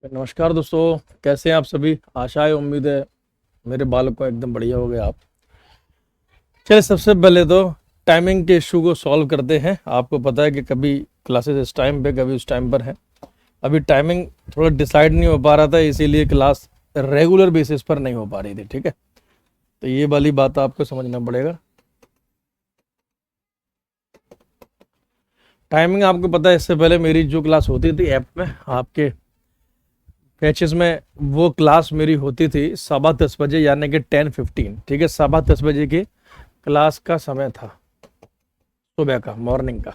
नमस्कार दोस्तों, कैसे हैं आप सभी। आशा है, उम्मीद है मेरे बालक को एकदम बढ़िया हो गया आप। चलिए, सबसे पहले तो टाइमिंग के इशू को सॉल्व करते हैं। आपको पता है कि कभी क्लासेस इस टाइम पे, कभी उस टाइम पर है। अभी टाइमिंग थोड़ा डिसाइड नहीं हो पा रहा था, इसीलिए क्लास रेगुलर बेसिस पर नहीं हो पा रही थी। ठीक है, तो ये वाली बात आपको समझना पड़ेगा। टाइमिंग आपको पता है, इससे पहले मेरी जो क्लास होती थी ऐप में आपके बैचेस में, वो क्लास मेरी होती थी 10:15 यानी कि 10:15। ठीक है, 10:15 की क्लास का समय था, सुबह का, मॉर्निंग का।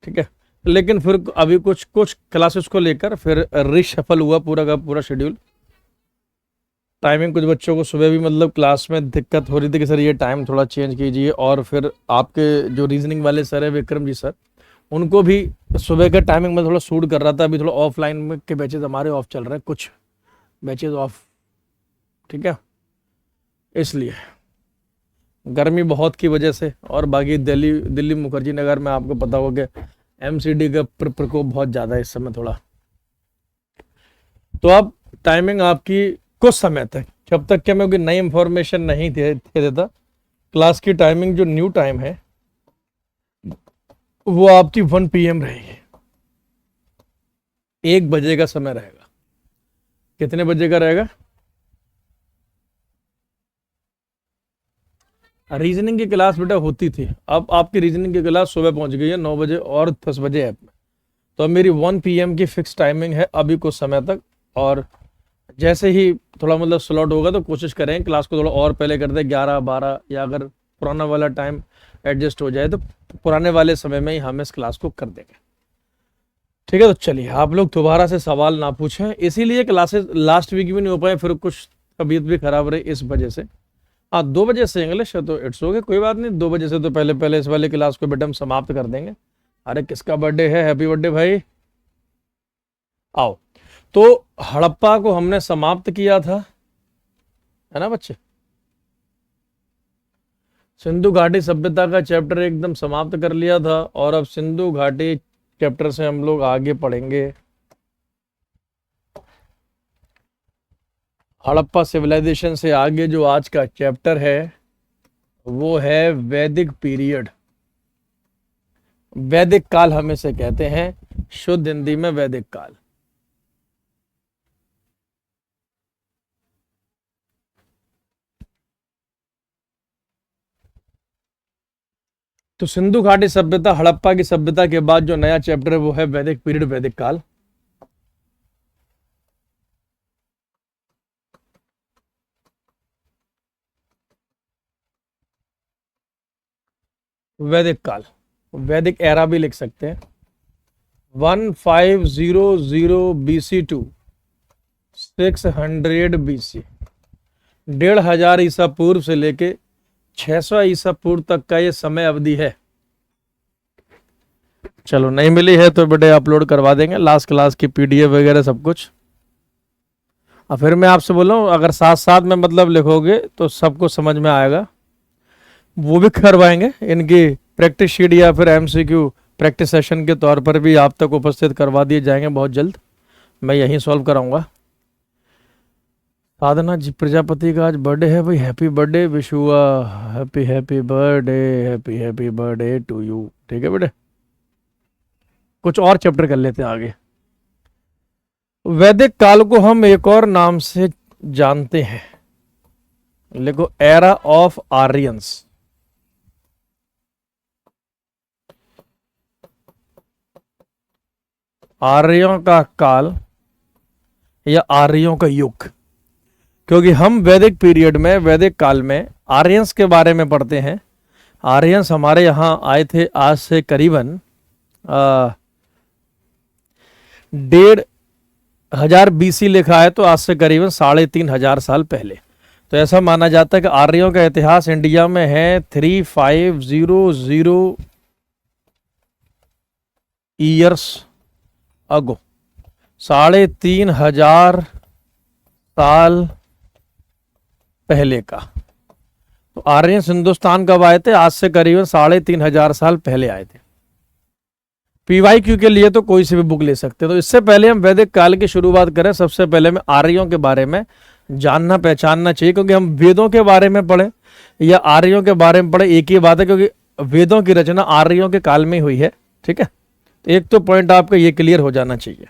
ठीक है, लेकिन फिर अभी कुछ कुछ क्लासेस को लेकर फिर रिशफल हुआ पूरा का पूरा शेड्यूल। टाइमिंग कुछ बच्चों को सुबह भी मतलब क्लास में दिक्कत हो रही थी कि सर ये टाइम थोड़ा चेंज कीजिए, और फिर आपके जो रीजनिंग वाले सर है विक्रम जी सर, उनको भी सुबह के टाइमिंग में थोड़ा सूट कर रहा था। अभी थोड़ा ऑफलाइन में के बैचेज हमारे ऑफ चल रहे हैं, कुछ बैचेज ऑफ। ठीक है, इसलिए गर्मी बहुत की वजह से, और बाकी दिल्ली दिल्ली मुखर्जी नगर में आपको पता होगा कि एमसीडी का प्रकोप बहुत ज़्यादा है इस समय थोड़ा। तो अब टाइमिंग आपकी कुछ समय तक, जब तक कि मैं कोई नई इंफॉर्मेशन नहीं दे देता, क्लास की टाइमिंग जो न्यू टाइम है वो आपकी 1 PM रहेगी। 1 बजे का समय रहेगा। कितने बजे का रहेगा? रीजनिंग की क्लास बेटा होती थी, अब आपकी रीजनिंग की क्लास सुबह पहुंच गई है 9 बजे और 10 बजे ऐप में। तो अब मेरी 1 PM की फिक्स टाइमिंग है अभी कुछ समय तक, और जैसे ही थोड़ा मतलब स्लॉट होगा तो कोशिश करें क्लास को थोड़ा और पहले कर दे, 11-12, या अगर पुराना वाला टाइम एडजस्ट हो जाए तो पुराने वाले समय में ही हम इस क्लास को कर देंगे। ठीक है, तो चलिए, आप लोग दोबारा से सवाल ना पूछें, इसीलिए क्लासेस लास्ट वीक भी नहीं हो पाए, फिर कुछ तबीयत भी खराब रही इस वजह से। हाँ, 2 बजे से इंग्लिश है तो इट्स ओके, कोई बात नहीं। 2 बजे से तो पहले पहले इस वाले क्लास को बेटा हम समाप्त कर देंगे। अरे किसका बर्थडे है? हैप्पी बर्थडे भाई। आओ, तो हड़प्पा को हमने समाप्त किया था, है ना बच्चे। सिंधु घाटी सभ्यता का चैप्टर एकदम समाप्त कर लिया था, और अब सिंधु घाटी चैप्टर से हम लोग आगे पढ़ेंगे। हड़प्पा सिविलाइजेशन से आगे जो आज का चैप्टर है वो है वैदिक पीरियड। वैदिक काल हम इसे कहते हैं, शुद्ध हिंदी में वैदिक काल। तो सिंधु घाटी सभ्यता, हड़प्पा की सभ्यता के बाद जो नया चैप्टर है वो है वैदिक पीरियड, वैदिक काल। वैदिक काल, वैदिक एरा भी लिख सकते हैं। 1500 BC टू 600 BC, 1500 ईसा पूर्व से लेके 600 ईसा पूर्व तक का ये समय अवधि है। चलो, नहीं मिली है तो बेटे अपलोड करवा देंगे लास्ट क्लास की PDF वगैरह सब कुछ। और फिर मैं आपसे बोल रहा हूँ, अगर साथ साथ में मतलब लिखोगे तो सबको समझ में आएगा, वो भी करवाएंगे। इनकी प्रैक्टिस शीट या फिर MCQ प्रैक्टिस सेशन के तौर पर भी आप तक उपस्थित करवा दिए जाएंगे बहुत जल्द। मैं यहीं सॉल्व कराऊंगा। साधना जी प्रजापति का आज बर्थडे है भाई, happy birthday, wish you happy happy birthday, happy happy birthday to you. ठीक है बेटे, कुछ और चैप्टर कर लेते हैं आगे। वैदिक काल को हम एक और नाम से जानते हैं, लिखो, एरा ऑफ आर्यंस। आर्यों का काल या आर्यों का युग, क्योंकि हम वैदिक पीरियड में, वैदिक काल में आर्यंस के बारे में पढ़ते हैं। आर्यंस हमारे यहाँ आए थे आज से करीबन 1500 BC लिखा है, तो आज से करीबन 3500 साल पहले। तो ऐसा माना जाता है कि आर्यों का इतिहास इंडिया में है 3500 ईयर्स अगो, 3500 साल पहले का। तो आर्यन हिंदुस्तान कब आए थे? आज से करीबन 3500 साल पहले आए थे। पीवाईक्यू के लिए तो कोई सी भी बुक ले सकते हैं। तो इससे पहले हम वैदिक काल की शुरुआत करें, सबसे पहले हमें आर्यों के बारे में जानना पहचानना चाहिए, क्योंकि हम वेदों के बारे में पढ़े या आर्यों के बारे में पढ़े एक ही बात है, क्योंकि वेदों की रचना आर्यों के काल में हुई है। ठीक है, एक तो पॉइंट आपका ये क्लियर हो जाना चाहिए।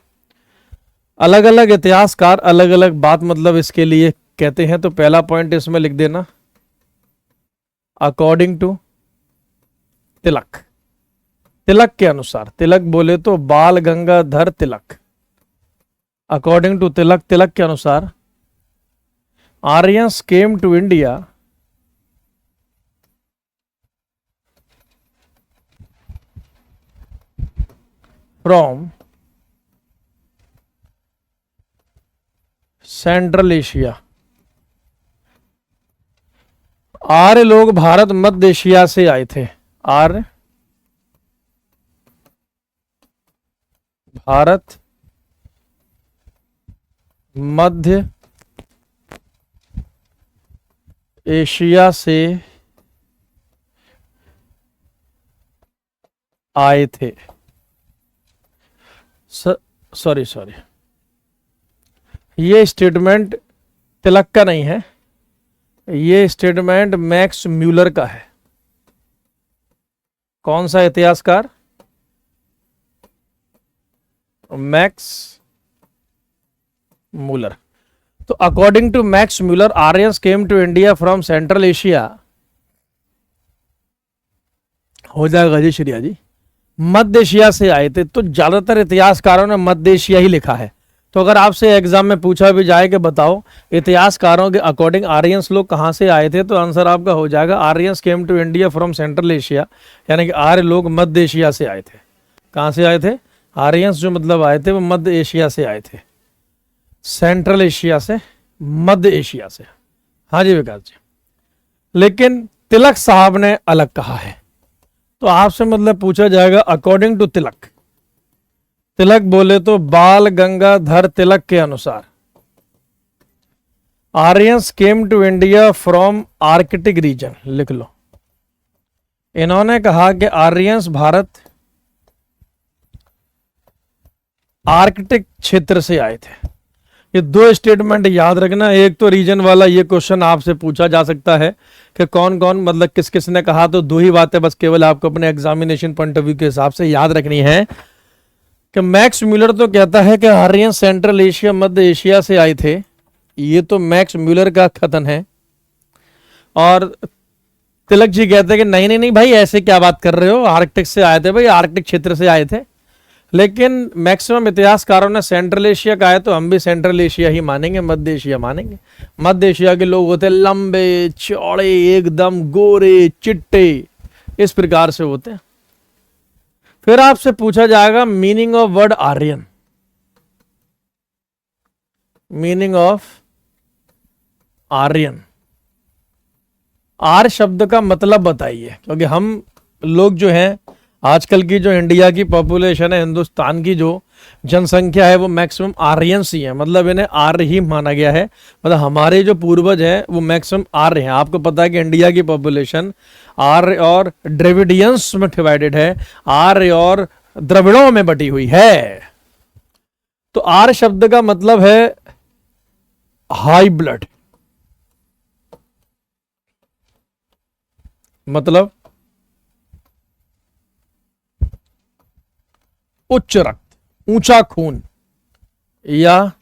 अलग अलग इतिहासकार अलग अलग बात मतलब इसके लिए कहते हैं। तो पहला पॉइंट इसमें लिख देना, अकॉर्डिंग टू तिलक। तिलक के अनुसार, तिलक बोले तो बाल गंगाधर तिलक। अकॉर्डिंग टू तिलक, तिलक के अनुसार Aryans came to India from Central Asia. Arya लोग भारत मध्य एशिया से आए थे। आर्य भारत मध्य एशिया से आए थे। सॉरी ये स्टेटमेंट तिलक का नहीं है, ये स्टेटमेंट मैक्स म्यूलर का है। कौन सा इतिहासकार? Max Muller. तो according to Max Muller, Aryans came to India from Central Asia. हो जाएगा जी श्रिया जी, मध्य एशिया से आए थे। तो ज्यादातर इतिहासकारों ने मध्य एशिया ही लिखा है। तो अगर आपसे एग्जाम में पूछा भी जाए कि बताओ इतिहासकारों के अकॉर्डिंग आर्यंस लोग कहां से आए थे, तो आंसर आपका हो जाएगा Aryans came to India from Central Asia, यानी कि आर्य लोग मध्य एशिया से आए थे। कहां से आए थे? आर्यंस जो मतलब आए थे वो मध्य एशिया से आए थे, सेंट्रल एशिया से, मध्य एशिया से। हाँ जी विकास जी, लेकिन तिलक साहब ने अलग कहा है। तो आपसे मतलब पूछा जाएगा अकॉर्डिंग टू तिलक। तिलक बोले तो बाल गंगाधर तिलक के अनुसार Aryans came to India from Arctic region. लिख लो, इन्होंने कहा कि आर्यंस भारत आर्कटिक क्षेत्र से आए थे। ये दो स्टेटमेंट याद रखना। एक तो रीजन वाला, ये क्वेश्चन आपसे पूछा जा सकता है कि कौन कौन मतलब किस किस ने कहा। तो दो ही बातें बस केवल आपको अपने एग्जामिनेशन पॉइंट ऑफ व्यू के हिसाब से याद रखनी है कि मैक्स म्यूलर तो कहता है कि आर्यन सेंट्रल एशिया मध्य एशिया से आए थे। ये तो मैक्स म्यूलर का कथन है। और तिलक जी कहते हैं कि नहीं नहीं नहीं भाई, ऐसे क्या बात कर रहे हो, आर्कटिक से आए थे भाई, आर्कटिक क्षेत्र से आए थे। लेकिन मैक्सिमम इतिहासकारों ने सेंट्रल एशिया का है, तो हम भी सेंट्रल एशिया ही मानेंगे, मध्य एशिया मानेंगे। मध्य एशिया के लोग होते लंबे चौड़े, एकदम गोरे चिट्टे, इस प्रकार से होते हैं। फिर आपसे पूछा जाएगा meaning of word Aryan. Meaning of Aryan, आर्य शब्द का मतलब बताइए, क्योंकि हम लोग जो हैं आजकल की जो इंडिया की पॉपुलेशन है, हिंदुस्तान की जो जनसंख्या है, वो मैक्सिमम आर्यंस ही है। मतलब इन्हें आर्य ही माना गया है। मतलब हमारे जो पूर्वज हैं वो मैक्सिमम आर्य हैं। आपको पता है कि इंडिया की पॉपुलेशन आर्य और द्रविडियंस में डिवाइडेड है, आर्य और द्रविड़ों में बटी हुई है। तो आर्य शब्द का मतलब है हाई ब्लड, मतलब उच्च रक्त, ऊंचा खून, या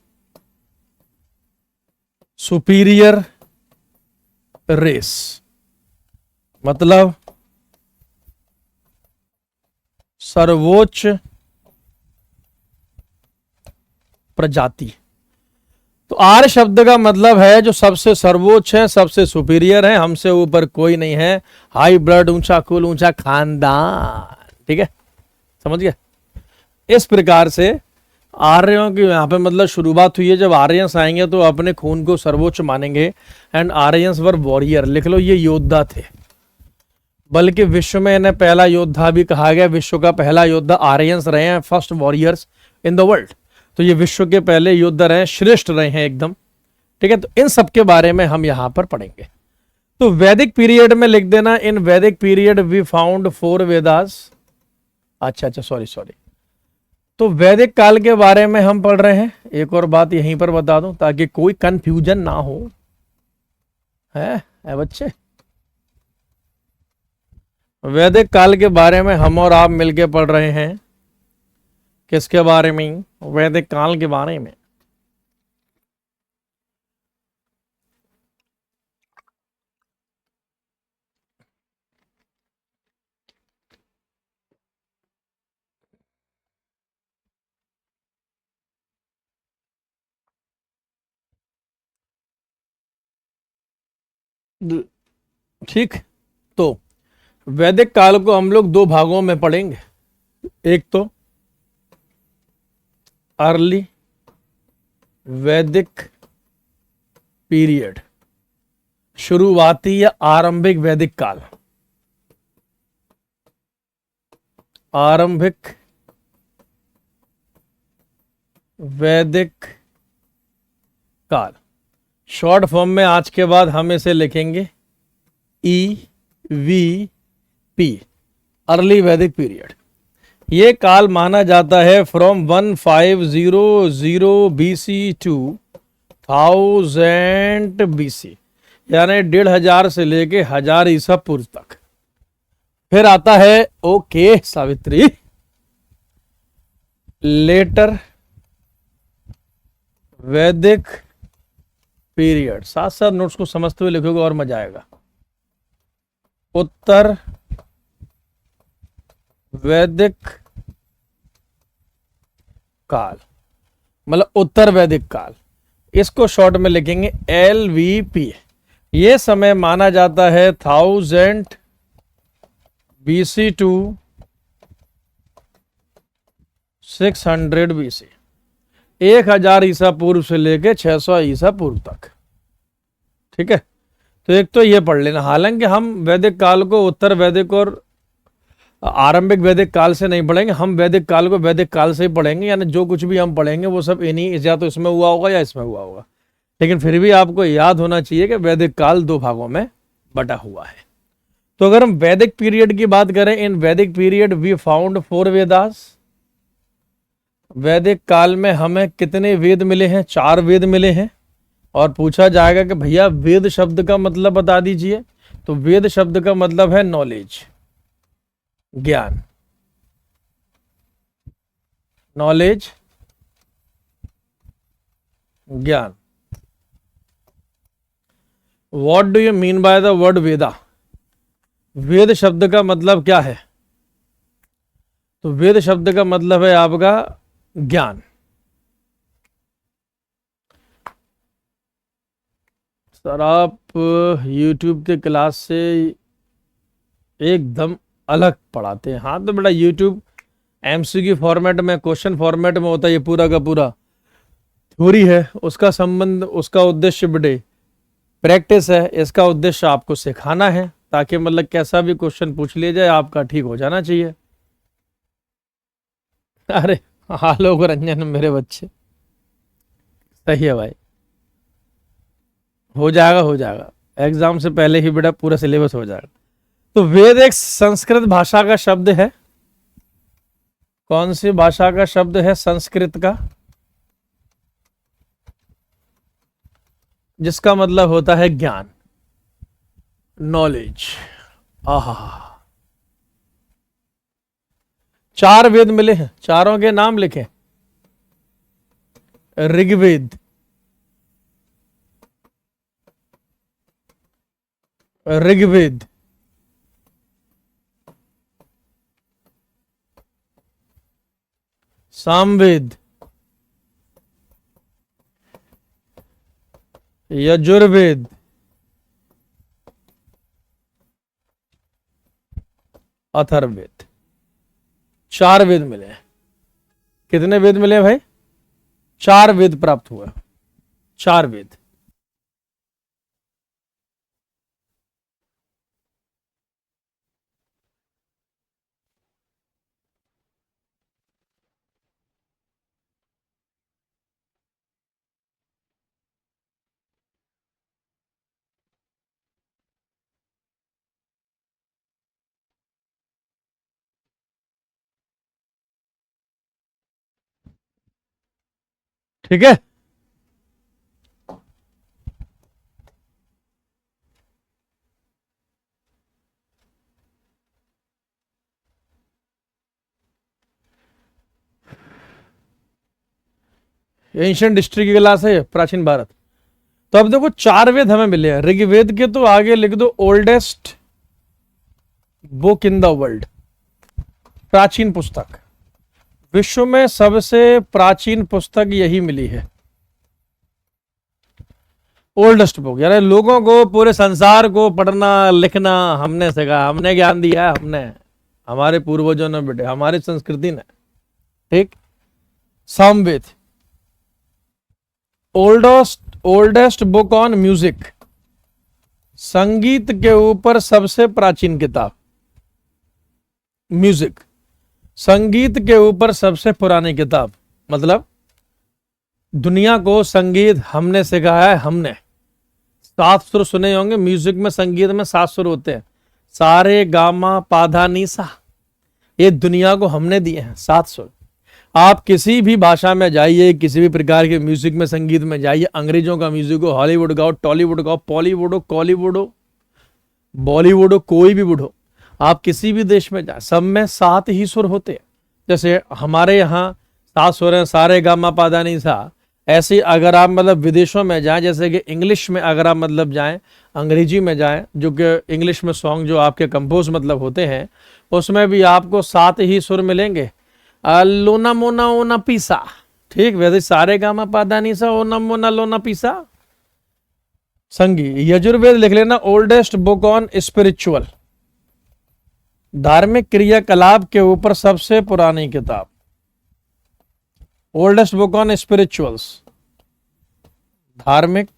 सुपीरियर रेस, मतलब सर्वोच्च प्रजाति। तो आर्य शब्द का मतलब है जो सबसे सर्वोच्च है, सबसे सुपीरियर है, हमसे ऊपर कोई नहीं है, हाई ब्लड, ऊंचा खून, ऊंचा खानदान। ठीक है, समझ गए? इस प्रकार से आर्यों की यहाँ पे मतलब शुरुआत हुई है। जब आर्यंस आएंगे तो अपने खून को सर्वोच्च मानेंगे। And Aryans were warrior. लिख लो, ये योद्धा थे, बल्कि विश्व में इन्हें पहला योद्धा भी कहा गया। विश्व का पहला योद्धा आर्यंस रहे हैं, first warriors in the world. तो ये विश्व के पहले योद्धा रहे, श्रेष्ठ रहे हैं एकदम। ठीक है, तो इन सब के बारे में हम यहां पर पढ़ेंगे। तो वैदिक पीरियड में लिख देना, इन वैदिक पीरियड वी फाउंड 4 वेदास। अच्छा अच्छा, सॉरी सॉरी। तो वैदिक काल के बारे में हम पढ़ रहे हैं। एक और बात यहीं पर बता दूं ताकि कोई कंफ्यूजन ना हो, है बच्चे। वैदिक काल के बारे में हम और आप मिलके पढ़ रहे हैं। किसके बारे में? वैदिक काल के बारे में। ठीक। तो वैदिक काल को हम लोग दो भागों में पढ़ेंगे। एक तो अर्ली वैदिक पीरियड, शुरुआती या आरंभिक वैदिक काल। आरंभिक वैदिक काल, शॉर्ट फॉर्म में आज के बाद हम इसे लिखेंगे EVP, अर्ली वैदिक पीरियड। ये काल माना जाता है फ्रॉम 1500 BC टू 1000 BC, यानी 1500 से लेके 1000 ईसा पूर्व तक। फिर आता है ओके सावित्री, लेटर वैदिक पीरियड। साथ साथ नोट्स को समझते हुए लिखोगे और मजा आएगा। उत्तर वैदिक काल, मतलब उत्तर वैदिक काल, इसको शॉर्ट में लिखेंगे LVP। ये समय माना जाता है 1000 BC टू 600 BC, 1000 ईसा पूर्व से लेके 600 ईसा पूर्व तक। ठीक है, तो एक तो ये पढ़ लेना। हालांकि हम वैदिक काल को उत्तर वैदिक और आरंभिक वैदिक काल से नहीं पढ़ेंगे, हम वैदिक काल को वैदिक काल से ही पढ़ेंगे, यानी जो कुछ भी हम पढ़ेंगे वो सब इन्हीं, या तो इसमें हुआ होगा या इसमें हुआ होगा। लेकिन फिर भी आपको याद होना चाहिए कि वैदिक काल दो भागों में बटा हुआ है। तो अगर हम वैदिक पीरियड की बात करें, इन वैदिक पीरियड वी फाउंड 4 वेदास। वैदिक काल में हमें कितने वेद मिले हैं? 4 वेद मिले हैं। और पूछा जाएगा कि भैया वेद शब्द का मतलब बता दीजिए, तो वेद शब्द का मतलब है नॉलेज, ज्ञान, नॉलेज, ज्ञान। What do you mean by the word Veda? वेद शब्द का मतलब क्या है? तो वेद शब्द का मतलब है आपका ज्ञान। सर आप YouTube के क्लास से एकदम अलग पढ़ाते हैं। हाँ तो बेटा YouTube MCQ फॉर्मेट में, क्वेश्चन फॉर्मेट में होता है, ये पूरा का पूरा थ्योरी है। उसका संबंध, उसका उद्देश्य बेटे प्रैक्टिस है। इसका उद्देश्य आपको सिखाना है, ताकि मतलब कैसा भी क्वेश्चन पूछ लिया जाए आपका ठीक हो जाना चाहिए। अरे आलोक रंजन मेरे बच्चे, सही है भाई, हो जाएगा हो जाएगा, एग्जाम से पहले ही बेटा पूरा सिलेबस हो जाएगा। तो वेद एक संस्कृत भाषा का शब्द है। कौन सी भाषा का शब्द है? संस्कृत का, जिसका मतलब होता है ज्ञान, नॉलेज। आहा, 4 वेद मिले हैं, चारों के नाम लिखें। ऋग्वेद, ऋग्वेद, सामवेद, यजुर्वेद, अथर्ववेद। 4 वेद मिले हैं। कितने वेद मिले हैं भाई? 4 वेद प्राप्त हुआ, 4 वेद। ठीक है। एंशियंट हिस्ट्री की क्लास है, प्राचीन भारत। तो अब देखो 4 वेद हमें मिले हैं। ऋग्वेद के तो आगे लिख दो oldest book in the world, प्राचीन पुस्तक। विश्व में सबसे प्राचीन पुस्तक यही मिली है, ओल्डेस्ट बुक। यानी लोगों को, पूरे संसार को पढ़ना लिखना हमने सिखाया, हमने ज्ञान दिया, हमने, हमारे पूर्वजों ने बेटे, हमारी संस्कृति ने। ठीक। Samaveda, oldest book on music, संगीत के ऊपर सबसे प्राचीन किताब। म्यूजिक, संगीत के ऊपर सबसे पुरानी किताब। मतलब दुनिया को संगीत हमने सिखाया है, हमने। 7 सुर सुने होंगे म्यूजिक में, संगीत में 7 सुर होते हैं, सारे गामा पाधा नीसा। ये दुनिया को हमने दिए हैं 7 सुर। आप किसी भी भाषा में जाइए, किसी भी प्रकार के म्यूजिक में, संगीत में जाइए, अंग्रेजों का म्यूजिक हो, हॉलीवुड का हो, टॉलीवुड का हो, बॉलीवुड हो, कॉलीवुड हो, बॉलीवुड हो, कोई भी वुड हो, आप किसी भी देश में जाए, सब में 7 ही सुर होते हैं। जैसे हमारे यहाँ 7 सुर हैं, सारे गामा पाधा नीसा। ऐसे अगर आप मतलब विदेशों में जाएं, जैसे कि इंग्लिश में अगर आप मतलब जाएं, अंग्रेजी में जाएं, जो कि इंग्लिश में सॉन्ग जो आपके कंपोज मतलब होते हैं, उसमें भी आपको 7 ही सुर मिलेंगे। लोना मोना ओना पीसा। ठीक, वैसे सारे गामा पाधा नीसा, ओना मोना लोना पीसा। संगी, यजुर्वेद लिख लेना, ओल्डेस्ट बुक ऑन स्पिरिचुअल, धार्मिक क्रियाकलाप के ऊपर सबसे पुरानी किताब। ओल्डेस्ट बुक ऑन स्पिरिचुअल्स, धार्मिक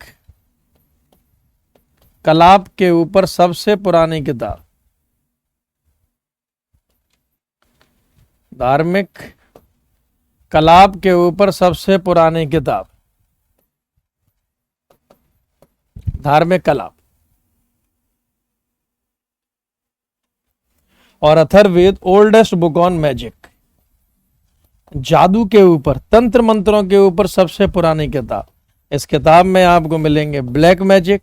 कलाप के ऊपर सबसे पुरानी किताब। धार्मिक कलाप के ऊपर सबसे पुरानी किताब, धार्मिक कलाप। और Atharvaveda, oldest book on magic, जादू के ऊपर, तंत्र मंत्रों के ऊपर सबसे पुरानी किताब। इस किताब में आपको मिलेंगे ब्लैक मैजिक,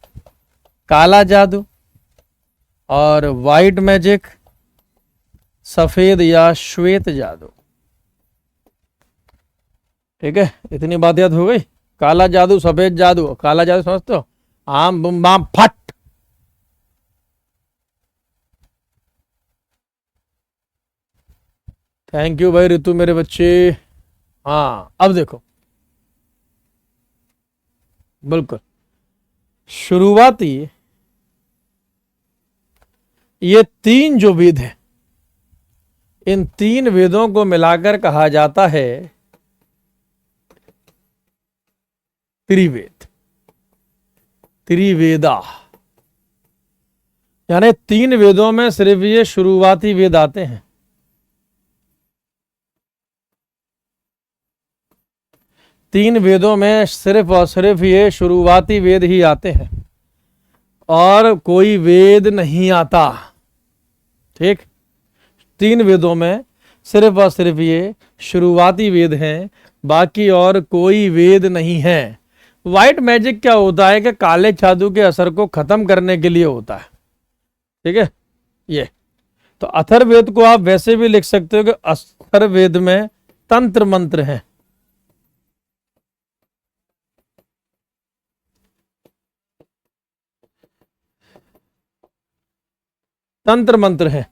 काला जादू, और वाइट मैजिक, सफेद या श्वेत जादू। ठीक है, इतनी बात याद हो गई। काला जादू, सफेद जादू। काला जादू समझते हो, आम बुम बाम फट। थैंक यू भाई ऋतु मेरे बच्चे। हाँ, अब देखो, बिल्कुल शुरुआती ये 3 जो वेद हैं, इन 3 वेदों को मिलाकर कहा जाता है त्रिवेद, त्रिवेदा। यानी 3 वेदों में सिर्फ ये शुरुआती वेद आते हैं। 3 वेदों में सिर्फ और सिर्फ ये शुरुआती वेद ही आते हैं, और कोई वेद नहीं आता। ठीक, 3 वेदों में सिर्फ और सिर्फ ये शुरुआती वेद हैं, बाकी और कोई वेद नहीं है। व्हाइट मैजिक क्या होता है कि काले जादू के असर को खत्म करने के लिए होता है। ठीक है, ये तो अथर्ववेद को आप वैसे भी लिख सकते हो कि अथर्ववेद में तंत्र मंत्र हैं। तंत्र मंत्र है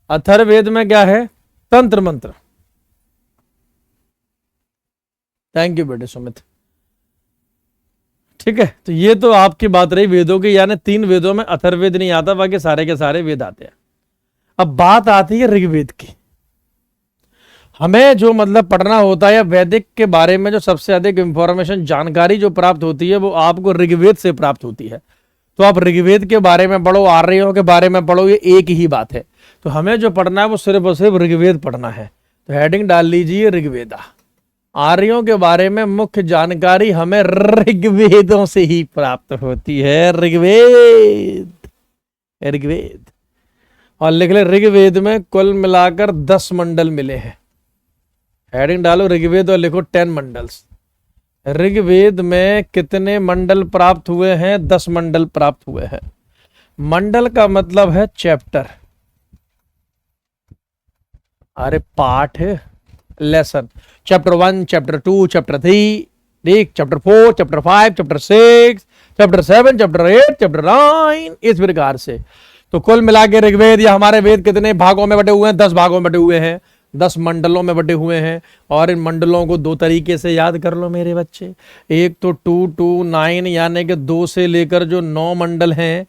अथर्ववेद में। क्या है? तंत्र मंत्र। थैंक यू बेटे सुमित। ठीक है, तो ये तो आपकी बात रही वेदों की, यानी 3 वेदों में अथर्ववेद नहीं आता, बाकी सारे के सारे वेद आते हैं। अब बात आती है ऋग्वेद की। हमें जो मतलब पढ़ना होता है, या वैदिक के बारे में जो सबसे अधिक इंफॉर्मेशन, जानकारी जो प्राप्त होती है, वो आपको ऋग्वेद से प्राप्त होती है। तो आप ऋग्वेद के बारे में पढ़ो, आर्यों के बारे में पढ़ो, ये एक ही बात है। तो हमें जो पढ़ना है वो सिर्फ और सिर्फ ऋग्वेद पढ़ना है। तो हेडिंग डाल लीजिए ऋग्वेदा। आर्यों के बारे में मुख्य जानकारी हमें ऋग्वेदों से ही प्राप्त होती है। ऋग्वेद, ऋग्वेद। और लिख ले, ऋग्वेद में कुल मिलाकर 10 मंडल मिले हैं। हेडिंग डालो ऋग्वेद और लिखो 10 मंडल्स। ऋग्वेद में कितने मंडल प्राप्त हुए हैं? 10 मंडल प्राप्त हुए हैं। मंडल का मतलब है चैप्टर, अरे पाठ, लेसन। चैप्टर 1, चैप्टर 2, चैप्टर 3, ठीक, chapter 4, chapter 5, chapter 6, chapter 7, chapter 8, chapter 9, इस प्रकार से। तो कुल मिला के ऋग्वेद या हमारे वेद कितने भागों में बटे हुए हैं? 10 भागों में बटे हुए हैं, 10 मंडलों में बटे हुए हैं। और इन मंडलों को 2 तरीके से याद कर लो मेरे बच्चे। एक तो 2 to 9 यानी कि 2 से लेकर जो 9 मंडल हैं,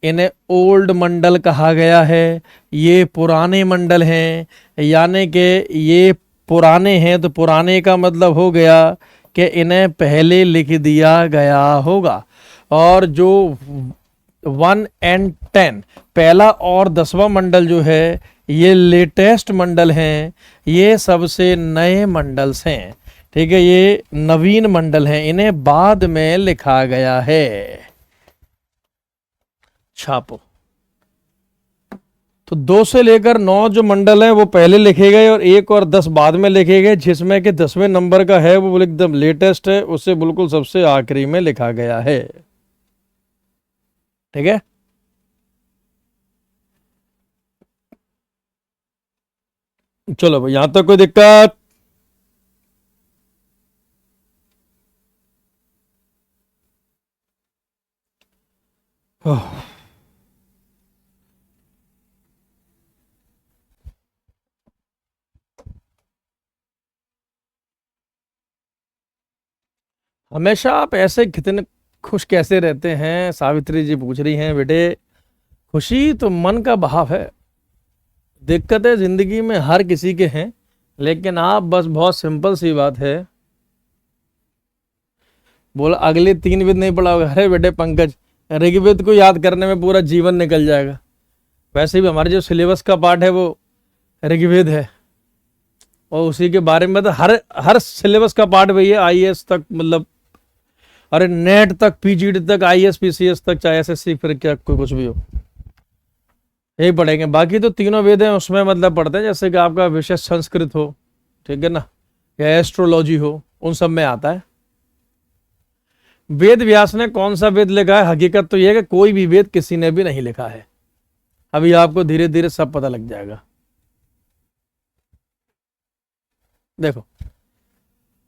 इन्हें ओल्ड मंडल कहा गया है। ये पुराने मंडल हैं, यानी कि ये पुराने हैं, तो पुराने का मतलब हो गया कि इन्हें पहले लिख दिया गया होगा। और जो 1 and 10 पहला और 10वां मंडल जो है, ये लेटेस्ट मंडल हैं, ये सबसे नए मंडल्स हैं, ठीक है, ये नवीन मंडल हैं, इन्हें बाद में लिखा गया है। छापो। तो 2 से लेकर 9 जो मंडल हैं वो पहले लिखे गए और 1 और 10 बाद में लिखे गए, जिसमें कि 10वें नंबर का है वो एकदम लेटेस्ट है, उसे बिल्कुल सबसे आखिरी में लिखा गया है। ठीक है, चलो भाई, यहां तक कोई दिक्कत? हमेशा आप ऐसे कितने खुश कैसे रहते हैं? सावित्री जी पूछ रही हैं, बेटे खुशी तो मन का भाव है। दिक्कतें जिंदगी में हर किसी के हैं, लेकिन आप बस बहुत सिंपल सी बात है, बोला अगले 3 वेद नहीं पढ़ा होगा। अरे बेटे पंकज, ऋग्वेद को याद करने में पूरा जीवन निकल जाएगा। वैसे भी हमारे जो सिलेबस का पार्ट है वो ऋग्वेद है, और उसी के बारे में तो हर हर सिलेबस का पार्ट वही है, आईएएस तक, मतलब अरे नेट तक, पीजीडी तक, आईएएस पीसीएस तक, चाहे एसएससी, फिर क्या कोई कुछ भी हो, यही पढ़ेंगे। बाकी तो तीनों वेद हैं, उसमें मतलब पढ़ते हैं, जैसे कि आपका विषय संस्कृत हो, ठीक है ना, या एस्ट्रोलॉजी हो, उन सब में आता है। वेद व्यास ने कौन सा वेद लिखा है? हकीकत तो यह है कि कोई भी वेद किसी ने भी नहीं लिखा है। अभी आपको धीरे धीरे सब पता लग जाएगा। देखो,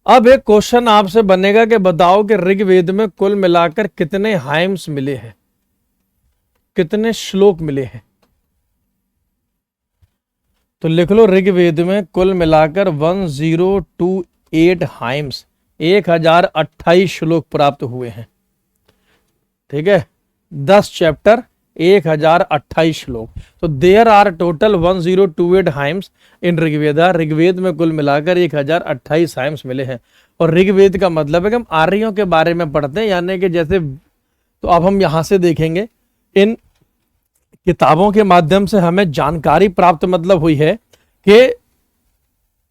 अब एक क्वेश्चन आपसे बनेगा कि बताओ कि ऋग्वेद में कुल मिलाकर कितने हाइम्स मिले हैं, कितने श्लोक मिले हैं? तो लिख लो, ऋग्वेद में कुल मिलाकर 1028 हाइम्स, 1028 श्लोक प्राप्त हुए हैं। ठीक है, 10 चैप्टर, 1028 श्लोक। तो देयर आर टोटल 1028 हाइम्स इन ऋग्वेदा। ऋग्वेद में कुल मिलाकर 1028 हाइम्स मिले हैं। और ऋग्वेद का मतलब है कि हम आर्यों के बारे में पढ़ते हैं, यानी कि जैसे, तो अब हम यहां से देखेंगे, इन किताबों के माध्यम से हमें जानकारी प्राप्त मतलब हुई है कि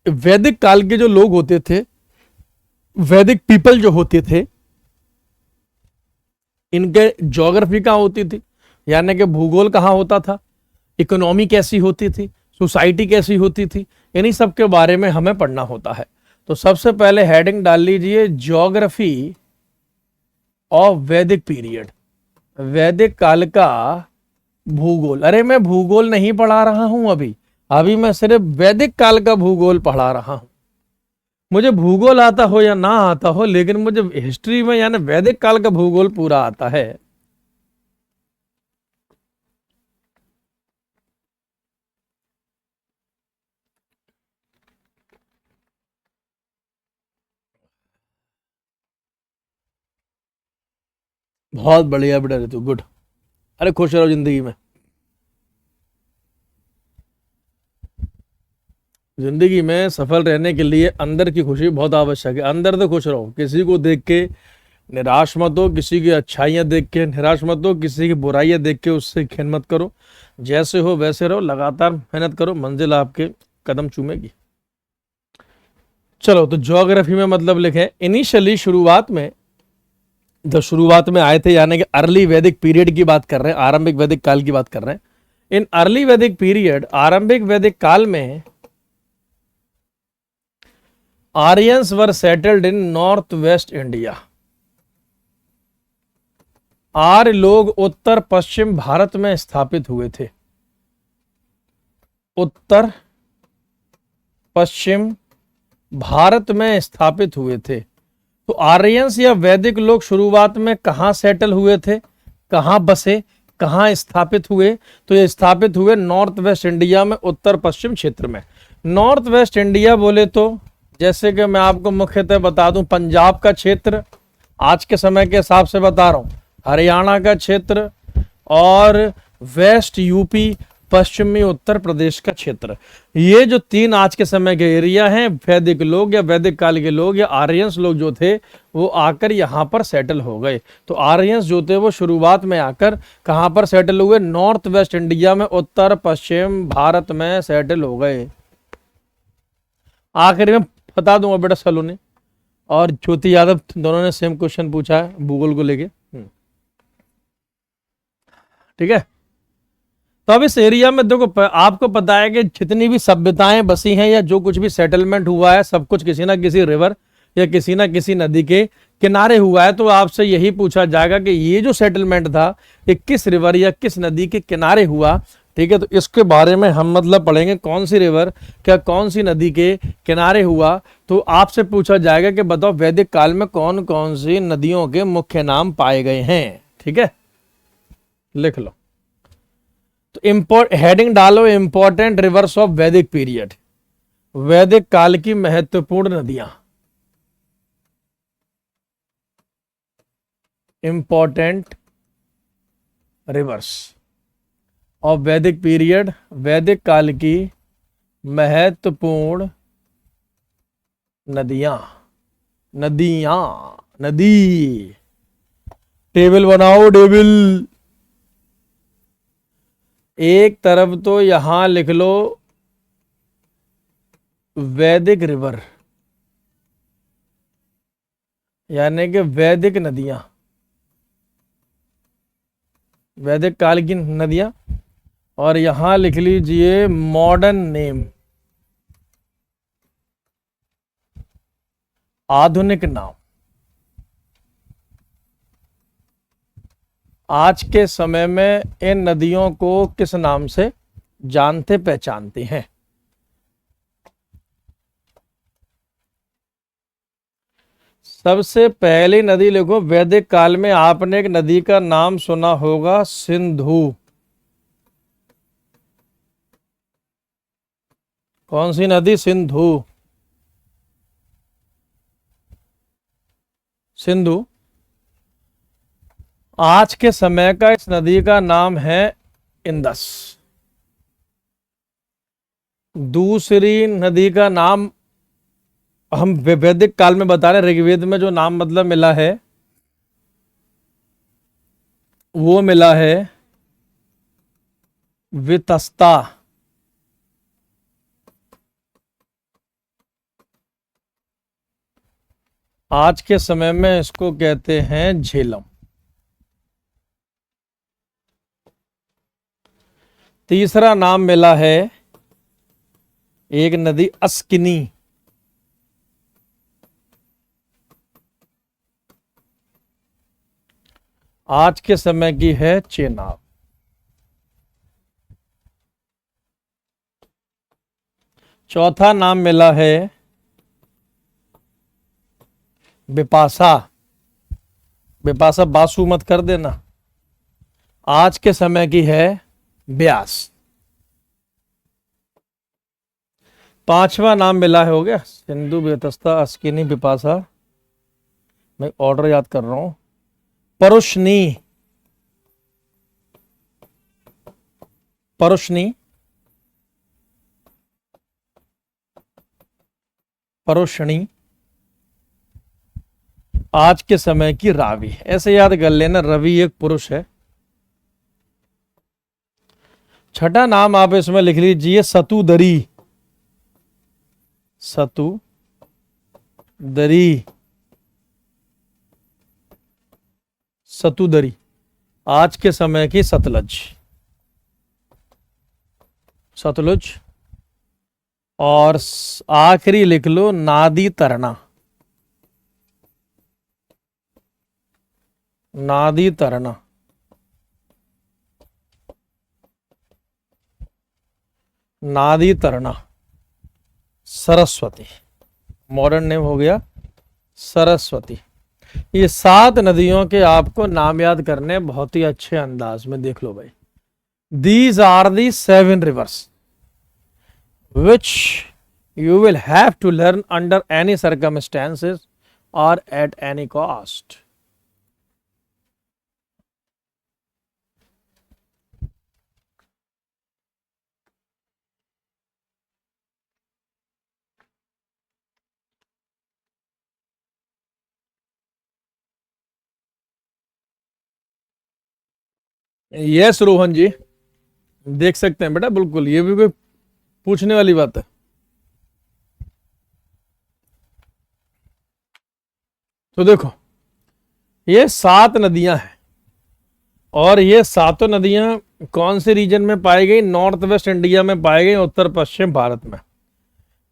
वैदिक काल के जो लोग होते थे, वैदिक पीपल जो होते थे, इनके ज्योग्राफी कहाँ होती थी, यानी कि भूगोल कहाँ होता था, इकोनॉमी कैसी होती थी, सोसाइटी कैसी होती थी, इन्हीं सब के बारे में हमें पढ़ना होता है। तो सबसे पहले हेडिंग डाल लीजिए, ज्योग्राफी ऑफ वैदिक पीरियड, वैदिक काल का भूगोल। अरे मैं भूगोल नहीं पढ़ा रहा हूं, अभी मैं सिर्फ वैदिक काल का भूगोल पढ़ा रहा हूं। मुझे भूगोल आता हो या ना आता हो, लेकिन मुझे हिस्ट्री में यानी वैदिक काल का भूगोल पूरा आता है। बहुत बढ़िया बेटा ऋतु, गुड। अरे खुश रहो जिंदगी में। जिंदगी में सफल रहने के लिए अंदर की खुशी बहुत आवश्यक है। अंदर तो खुश रहो, किसी को देख के निराश मत हो, किसी की अच्छाइयां देख के निराश मत हो, किसी की बुराइयां देख के उससे खिन मत करो। जैसे हो वैसे रहो, लगातार मेहनत करो, मंजिल आपके कदम चूमेगी। चलो, तो ज्योग्राफी में मतलब लिखे, इनिशियली शुरुआत में, जब शुरुआत में आए थे, यानी कि अर्ली वैदिक पीरियड की बात कर रहे हैं, आरंभिक वैदिक काल की बात कर रहे हैं। इन अर्ली वैदिक पीरियड, आरंभिक वैदिक काल में Aryans were settled in north west India. आर्य लोग उत्तर पश्चिम भारत में स्थापित हुए थे। उत्तर पश्चिम भारत में स्थापित हुए थे। तो आर्यंस या वैदिक लोग शुरुआत में कहां सेटल हुए थे, कहां बसे, कहां स्थापित हुए? तो ये स्थापित हुए नॉर्थ वेस्ट इंडिया में, उत्तर पश्चिम क्षेत्र में। नॉर्थ वेस्ट इंडिया बोले तो जैसे कि मैं आपको मुख्यतः बता दूं, पंजाब का क्षेत्र, आज के समय के हिसाब से बता रहा हूं, हरियाणा का क्षेत्र और वेस्ट यूपी, पश्चिमी उत्तर प्रदेश का क्षेत्र। ये जो तीन आज के समय के एरिया हैं, वैदिक लोग या वैदिक काल के लोग या आर्यंस लोग जो थे वो आकर यहां पर सेटल हो गए। तो आर्यंस जो थे वो शुरुआत में आकर कहां पर सेटल हुए? नॉर्थ वेस्ट इंडिया में, उत्तर पश्चिम भारत में सेटल हो गए। आखिर में बता दूंगा बेटा, सलोनी और ज्योति यादव दोनों ने सेम क्वेश्चन पूछा है भूगोल को लेके, ठीक है। तो अब इस एरिया में देखो, आपको पता है कि जितनी भी सभ्यताएं बसी हैं या जो कुछ भी सेटलमेंट हुआ है, सब कुछ किसी ना किसी रिवर या किसी ना किसी नदी के किनारे हुआ है। तो आपसे यही पूछा जाएगा कि ये जो सेटलमेंट था ये किस रिवर या किस नदी के किनारे हुआ, ठीक है। तो इसके बारे में हम मतलब पढ़ेंगे, कौन सी रिवर, क्या कौन सी नदी के किनारे हुआ। तो आपसे पूछा जाएगा कि बताओ वैदिक काल में कौन कौन सी नदियों के मुख्य नाम पाए गए हैं, ठीक है, लिख लो। तो हेडिंग डालो, इंपॉर्टेंट रिवर्स ऑफ वैदिक पीरियड, वैदिक काल की महत्वपूर्ण नदियां, इंपॉर्टेंट रिवर्स ऑफ वैदिक पीरियड, वैदिक काल की महत्वपूर्ण नदियां, नदियां, नदी, टेबल बनाओ टेबल। एक तरफ तो यहां लिख लो वैदिक रिवर, यानी कि वैदिक नदियां, वैदिक काल की नदियां, और यहां लिख लीजिए मॉडर्न नेम, आधुनिक नाम। आज के समय में इन नदियों को किस नाम से जानते पहचानते हैं? सबसे पहली नदी लिखो, वैदिक काल में आपने एक नदी का नाम सुना होगा, सिंधु। कौन सी नदी? सिंधु। सिंधु। आज के समय का इस नदी का नाम है इंदस। दूसरी नदी का नाम हम वैदिक काल में बता रहे, ऋग्वेद में जो नाम मतलब मिला है वो मिला है वितस्ता। आज के समय में इसको कहते हैं झेलम। तीसरा नाम मिला है एक नदी अस्किनी। आज के समय की है चेनाब। चौथा नाम मिला है बिपाशा। बिपाशा बासु मत कर देना। आज के समय की है ब्यास। पांचवा नाम मिला है, हो गया, सिंधु, बेतस्ता, अस्किनी, बिपाशा। मैं ऑर्डर याद कर रहा हूं। परुष्णी। परुष्णी, परुष्णी। आज के समय की रावी। ऐसे याद कर लेना, रवि एक पुरुष है। छठा नाम आप इसमें लिख लीजिए सतुदरी। सतुदरी, सतुदरी। आज के समय की सतलज। सतलुज। और आखिरी लिख लो नादी तरना। नादी तरना, नादी तरना, सरस्वती, मॉडर्न नेम हो गया सरस्वती। ये 7 नदियों के आपको नाम याद करने हैं बहुत ही अच्छे अंदाज में। देख लो भाई, these are the 7 rivers which you will have to learn under any circumstances or at any cost. Yes Rohan ji, देख सकते हैं बेटा, बिल्कुल ये भी कोई पूछने वाली बात है। तो देखो, ये 7 नदियां हैं और ये सातों नदियां कौन से रीजन में पाई गई? नॉर्थ वेस्ट इंडिया में पाई गई, उत्तर पश्चिम भारत में।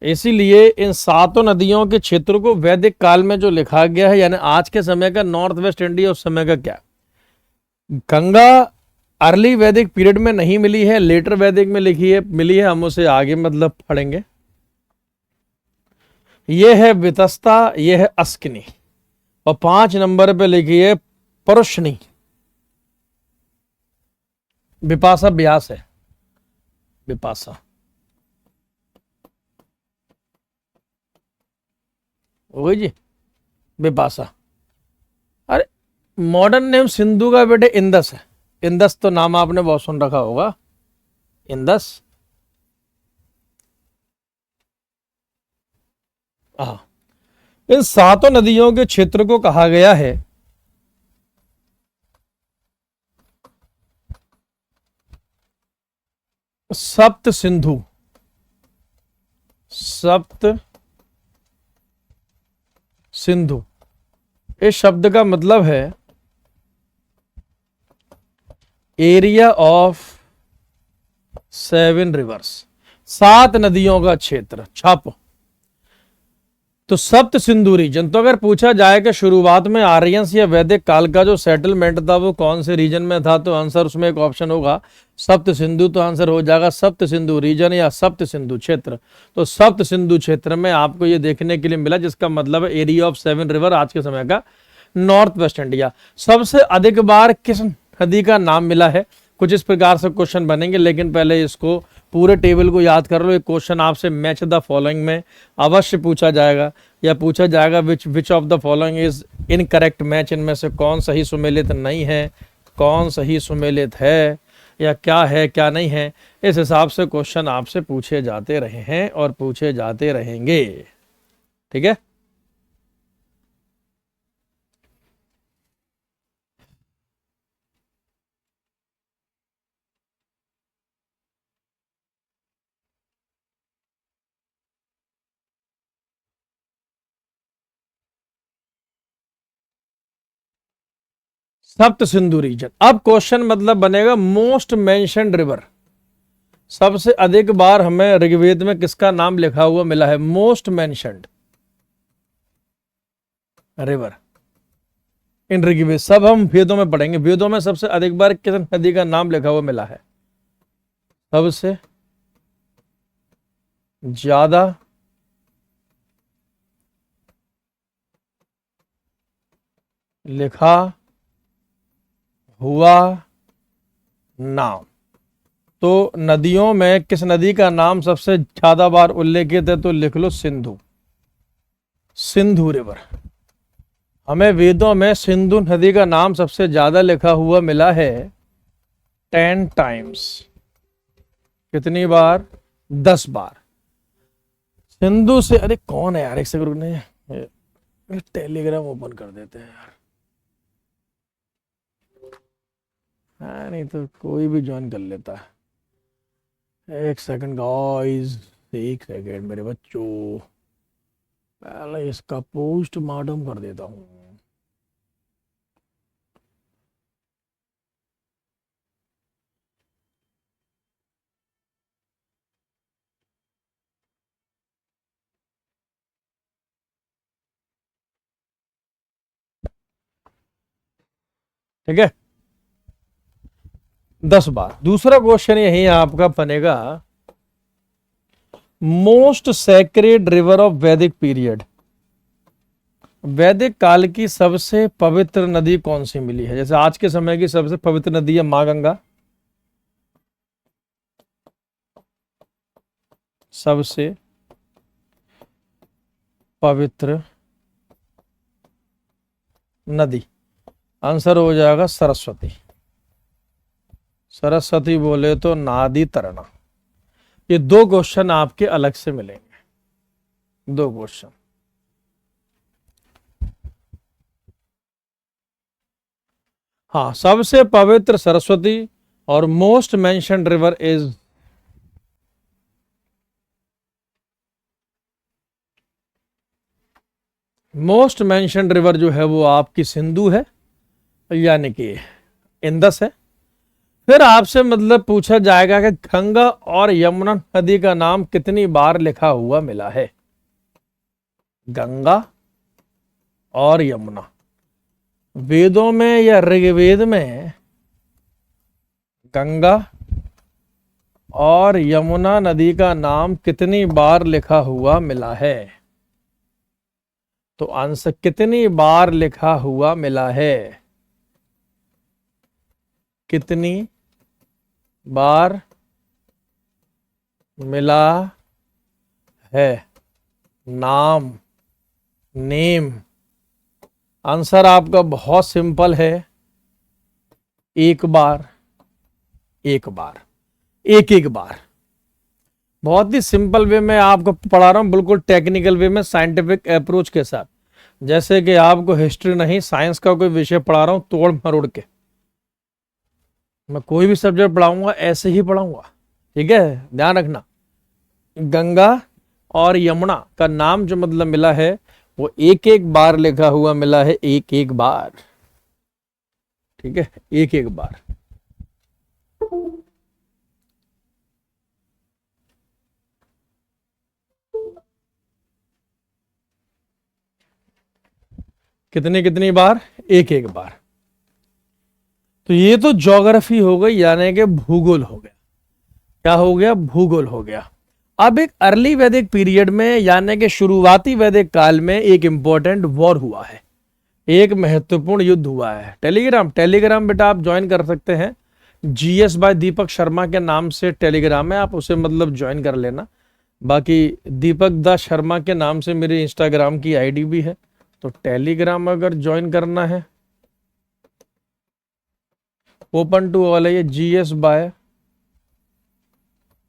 इसीलिए इन 7 नदियों के क्षेत्र को वैदिक काल में जो लिखा गया है, यानी आज के समय का नॉर्थ वेस्ट इंडिया, उस समय का क्या, गंगा अर्ली वैदिक पीरियड में नहीं मिली है, लेटर वैदिक में लिखी है, मिली है, हम उसे आगे मतलब पढ़ेंगे। ये है वितस्ता, ये है अस्किनी, और 5 नंबर पे लिखी है परुष्णी। विपाशा ब्यास है, विपाशा। वही जी, विपाशा। अरे मॉडर्न नेम सिंधु का बेटे इंदस है। इंदस तो नाम आपने बहुत सुन रखा होगा, इंदस। हाँ, इन 7 नदियों के क्षेत्र को कहा गया है सप्त सिंधु। सप्त सिंधु, इस शब्द का मतलब है एरिया ऑफ 7 रिवर्स, 7 नदियों का क्षेत्र, छप। तो सप्त सिंधु रीजन, तो अगर पूछा जाए कि शुरुआत में आर्यंस या वैदिक काल का जो सेटलमेंट था वो कौन से रीजन में था, तो आंसर उसमें एक ऑप्शन होगा सप्त सिंधु। तो आंसर हो जाएगा सप्त सिंधु रीजन या सप्त सिंधु क्षेत्र। तो सप्त सिंधु क्षेत्र में आपको ये देखने के लिए मिला, जिसका मतलब है एरिया ऑफ 7 रिवर, आज के समय का नॉर्थ वेस्ट इंडिया। सबसे अधिक बार किस नदी का नाम मिला है? कुछ इस प्रकार से क्वेश्चन बनेंगे, लेकिन पहले इसको पूरे टेबल को याद कर लो। एक क्वेश्चन आपसे मैच द फॉलोइंग में अवश्य पूछा जाएगा, या पूछा जाएगा which of the following is incorrect match, इनमें से कौन सही सुमेलित नहीं है, कौन सही सुमेलित है, या क्या है क्या नहीं है। इस हिसाब से क्वेश्चन आपसे पूछे जाते रहे हैं और पूछे जाते रहेंगे, ठीक है। सप्त सिंधु रीजन। अब क्वेश्चन मतलब बनेगा मोस्ट मेंशन्ड रिवर, सबसे अधिक बार हमें ऋग्वेद में किसका नाम लिखा हुआ मिला है? Most mentioned river in Rigveda. सब हम वेदों में पढ़ेंगे, वेदों में सबसे अधिक बार किस नदी का नाम लिखा हुआ मिला है? सबसे ज्यादा लिखा हुआ नाम। तो नदियों में किस नदी का नाम सबसे ज्यादा बार उल्लेखित है? तो लिख लो सिंधु, सिंधु रिवर। हमें वेदों में सिंधु नदी का नाम सबसे ज्यादा लिखा हुआ मिला है 10 टाइम्स। कितनी बार? 10 बार। सिंधु से, अरे कौन है यार, एक सेकंड रुकने, टेलीग्राम ओपन कर देते हैं यार। हाँ, नहीं तो कोई भी ज्वाइन कर लेता है। एक सेकंड गाइस, एक सेकंड मेरे बच्चों, पहले इसका पोस्टमार्टम कर देता हूँ। ठीक है, 10 बार। दूसरा क्वेश्चन यही आपका बनेगा, मोस्ट सेक्रेड रिवर ऑफ वैदिक पीरियड, वैदिक काल की सबसे पवित्र नदी कौन सी मिली है? जैसे आज के समय की सबसे पवित्र नदी है मां गंगा, सबसे पवित्र नदी, आंसर हो जाएगा सरस्वती। सरस्वती बोले तो नादी तरना। ये 2 क्वेश्चन आपके अलग से मिलेंगे, 2 क्वेश्चन। हाँ, सबसे पवित्र सरस्वती और most mentioned river is, most mentioned river जो है वो आपकी सिंधु है, यानी कि इंदस है। फिर आपसे मतलब पूछा जाएगा कि गंगा और यमुना नदी का नाम कितनी बार लिखा हुआ मिला है? गंगा और यमुना, वेदों में या ऋग्वेद में गंगा और यमुना नदी का नाम कितनी बार लिखा हुआ मिला है? तो आंसर कितनी बार लिखा हुआ मिला है? कितनी बार मिला है? नाम, नेम। आंसर आपका बहुत सिंपल है, एक बार, एक बार, एक एक बार। बहुत ही सिंपल वे में आपको पढ़ा रहा हूं, बिल्कुल टेक्निकल वे में, साइंटिफिक अप्रोच के साथ। जैसे कि आपको हिस्ट्री नहीं, साइंस का कोई विषय पढ़ा रहा हूं तोड़ मरोड़ के। मैं कोई भी सब्जेक्ट पढ़ाऊंगा ऐसे ही पढ़ाऊंगा, ठीक है, ध्यान रखना। गंगा और यमुना का नाम जो मतलब मिला है वो एक एक बार लिखा हुआ मिला है, एक एक बार, ठीक है, एक एक बार। कितनी कितनी बार? एक एक बार। तो ये तो ज्योग्राफी हो गई, यानी कि भूगोल हो गया। क्या हो गया? भूगोल हो गया। अब एक अर्ली वैदिक पीरियड में, यानी कि शुरुआती वैदिक काल में, एक इंपॉर्टेंट वॉर हुआ है, एक महत्वपूर्ण युद्ध हुआ है। टेलीग्राम बेटा आप ज्वाइन कर सकते हैं, GS बाय दीपक शर्मा के नाम से टेलीग्राम है, आप उसे मतलब ज्वाइन कर लेना। बाकी दीपक दास शर्मा के नाम से मेरी इंस्टाग्राम की आईडी भी है, तो टेलीग्राम अगर ज्वाइन करना है, ओपन टू ऑल है ये, GS बाय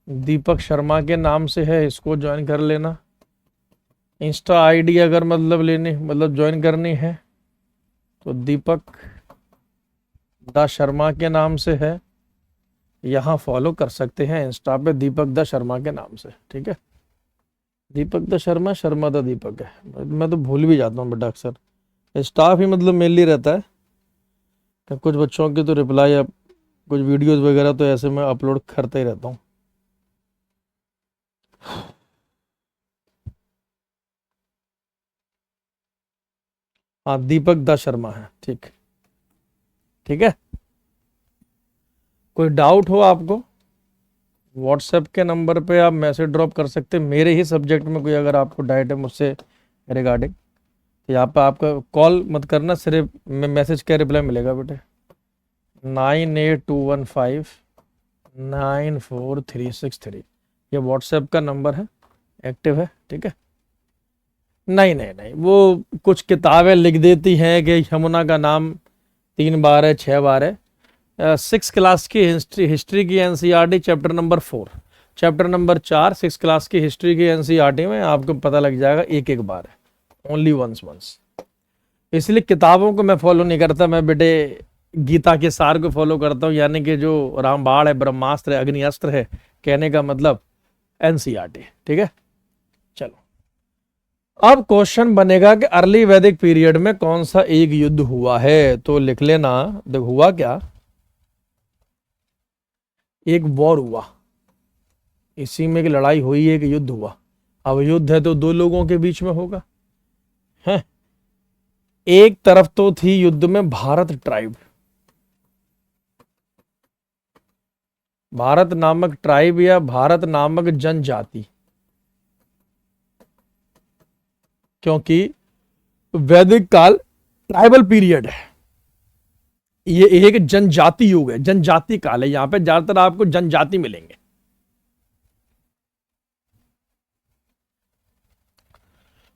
दीपक शर्मा के नाम से है, इसको ज्वाइन कर लेना। इंस्टा आईडी अगर मतलब लेनी, मतलब ज्वाइन करनी है, तो दीपक दा शर्मा के नाम से है, यहाँ फॉलो कर सकते हैं इंस्टा पे दीपक दा शर्मा के नाम से, ठीक है। दीपक दा शर्मा, शर्मा दा दीपक है, मैं तो भूल भी जाता हूँ बेटा अक्सर, स्टाफ ही मतलब मेनली रहता है। कुछ बच्चों के तो रिप्लाई या कुछ वीडियोस वगैरह तो ऐसे मैं अपलोड करता ही रहता हूँ। हाँ, दीपक दा शर्मा है, ठीक, ठीक है। कोई डाउट हो आपको, व्हाट्सएप के नंबर पे आप मैसेज ड्रॉप कर सकते हैं। मेरे ही सब्जेक्ट में कोई अगर आपको डाउट है मुझसे रिगार्डिंग, तो यहाँ पे आपका कॉल मत करना, सिर्फ मैसेज का रिप्लाई मिलेगा बेटे। 9821594363 ये व्हाट्सएप का नंबर है, एक्टिव है, ठीक है। नहीं नहीं नहीं, वो कुछ किताबें लिख देती हैं कि यमुना का नाम 3 बार है, 6 बार है। 6 क्लास की हिस्ट्री की NCERT chapter number 4, chapter number 4 6 class की हिस्ट्री की NCERT में आपको पता लग जाएगा, एक एक बार है, ओनली वंस। इसलिए किताबों को मैं फॉलो नहीं करता, मैं बेटे गीता के सार को फॉलो करता हूँ, यानी कि जो रामबाण है, ब्रह्मास्त्र है, अग्निअस्त्र है, कहने का मतलब NCERT, ठीक है। चलो, अब क्वेश्चन बनेगा कि अर्ली वैदिक पीरियड में कौन सा एक युद्ध हुआ है, तो लिख लेना। देखो हुआ क्या, एक वॉर हुआ, इसी में एक लड़ाई हुई, एक युद्ध हुआ। अब युद्ध है तो 2 लोगों के बीच में होगा, है। एक तरफ तो थी युद्ध में भारत ट्राइब, भारत नामक ट्राइब या भारत नामक जनजाति, क्योंकि वैदिक काल ट्राइबल पीरियड है, ये एक जनजाति युग है, जनजाति काल है, यहां पे ज्यादातर आपको जनजाति मिलेंगे।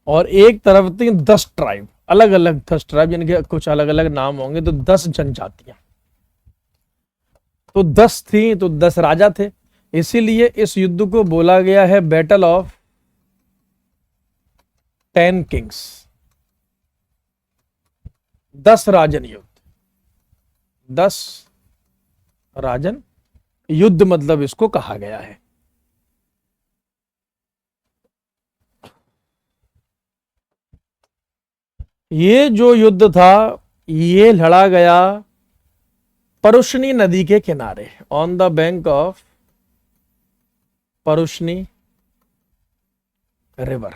और एक तरफ थी 10 ट्राइब, अलग अलग 10 ट्राइब, यानी कि कुछ अलग अलग नाम होंगे, तो 10 जनजातियां, तो 10 थी, तो 10 राजा थे, इसीलिए इस युद्ध को बोला गया है बैटल ऑफ 10 किंग्स, 10 राजन युद्ध। 10 राजन युद्ध मतलब इसको कहा गया है। ये जो युद्ध था ये लड़ा गया परुष्णी नदी के किनारे, on the bank of Parushni river.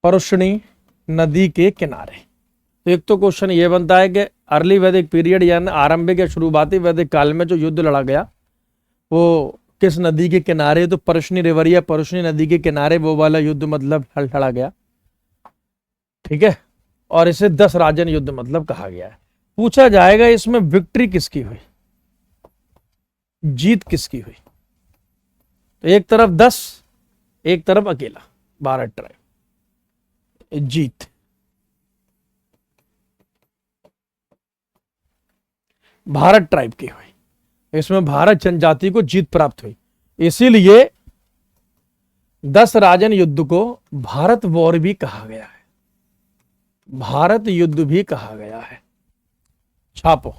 Parushni नदी के किनारे। तो एक तो क्वेश्चन ये बनता है कि अर्ली वैदिक पीरियड यानी आरंभिक या शुरुआती वैदिक काल में जो युद्ध लड़ा गया वो किस नदी के किनारे, तो परुष्णी रिवर या परुष्णी नदी के किनारे वो वाला युद्ध मतलब लड़ा गया, ठीक है। और इसे 10 राजन युद्ध मतलब कहा गया है। पूछा जाएगा इसमें विक्ट्री किसकी हुई, जीत किसकी हुई, तो एक तरफ 10, एक तरफ अकेला 12 ट्राइब, जीत भारत ट्राइब की हुई, इसमें भारत जनजाति को जीत प्राप्त हुई, इसीलिए 10 राजन युद्ध को भारत वॉर भी कहा गया है, भारत युद्ध भी कहा गया है। छापो।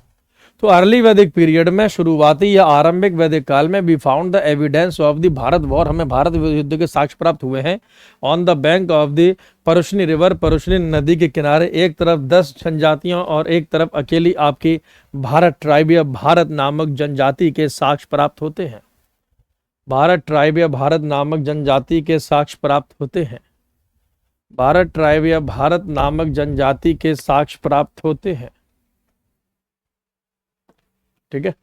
तो अर्ली वैदिक पीरियड में, शुरुआती या आरंभिक वैदिक काल में, we found the evidence of the Bharat war, हमें भारत युद्ध के साक्ष्य प्राप्त हुए हैं on the bank of the Parushni river, Parushni नदी के किनारे, एक तरफ 10 जनजातियों और एक तरफ अकेली आपकी भारत ट्राइब या भारत नामक जनजाति के साक्ष्य प्राप्त होते हैं, भारत ट्राइब या भारत नामक जनजाति के साक्ष्य प्राप्त होते हैं, भारत ट्राइब या भारत नामक जनजाति के साक्ष्य प्राप्त होते हैं, ठीक है।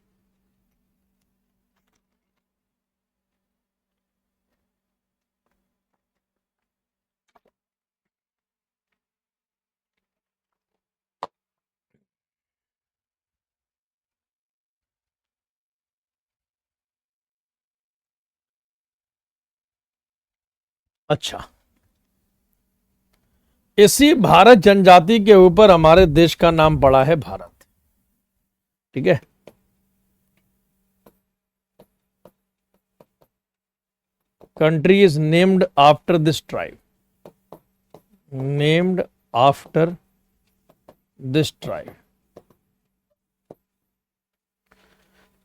अच्छा, इसी भारत जनजाति के ऊपर हमारे देश का नाम पड़ा है भारत, ठीक है। Country is named after this tribe, named after this tribe,